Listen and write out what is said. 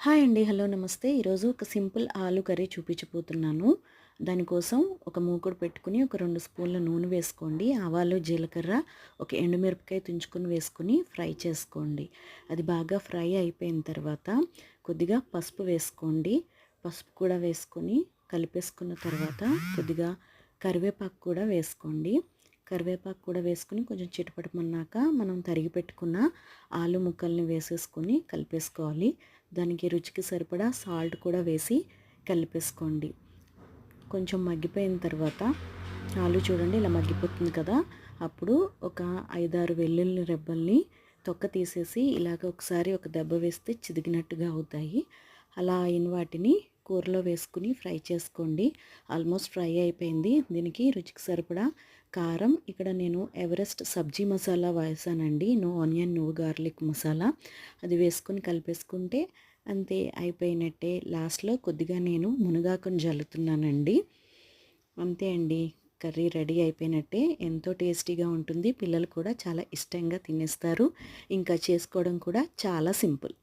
Hi అండి. Hello నమస్తే. ఈరోజు ఒక సింపుల్ ఆలు కర్రీ చూపించబోతున్నాను. దానికోసం ఒక మూకుడు పెట్టుకుని ఒక 2 స్పూన్ల నూనె వేసుకోండి. ఆవాలు, జీలకర్ర, ఒక ఎండుమిరపకాయ తుంచుకొని వేసుకొని ఫ్రై చేసుకోండి. అది బాగా ఫ్రై అయిపోయిన తర్వాత కొద్దిగా పసుపు వేసుకోండి. పసుపు కూడా వేసుకొని కలిపేసుకున్న తర్వాత కొద్దిగా కరివేపాకు కూడా వేసుకోండి. కరివేపాకు కూడా వేసుకొని కొంచెం చిటపటమన్నాక మనం తరిగి పెట్టుకున్న ఆలు ముక్కల్ని వేసేసుకొని కలిపేసుకోవాలి. దానికి రుచికి సరిపడా సాల్ట్ కూడా వేసి కలిపేసుకోండి. కొంచెం మగ్గిపోయిన తర్వాత ఆలు చూడండి ఇలా మగ్గిపోతుంది కదా, అప్పుడు ఒక 5-6 వెల్లుల్లి రెబ్బల్ని తొక్క తీసేసి ఇలాగ ఒకసారి ఒక దెబ్బ వేస్తే చిదిగినట్టుగా అవుతాయి. అలా అయిన వాటిని కూరలో వేసుకుని ఫ్రై చేసుకోండి. ఆల్మోస్ట్ ఫ్రై అయిపోయింది. దీనికి రుచికి సరిపడా కారం, ఇక్కడ నేను ఎవరెస్ట్ సబ్జీ మసాలా వేసానండి, no onion no garlic masala. అది వేసుకొని కలిపేసుకుంటే అంతే, అయిపోయినట్టే. లాస్ట్లో కొద్దిగా నేను మునగాకుని జల్లుతున్నానండి. అంతే అండి, కర్రీ రెడీ అయిపోయినట్టే. ఎంతో టేస్టీగా ఉంటుంది. పిల్లలు కూడా చాలా ఇష్టంగా తినేస్తారు. ఇంకా చేసుకోవడం కూడా చాలా సింపుల్.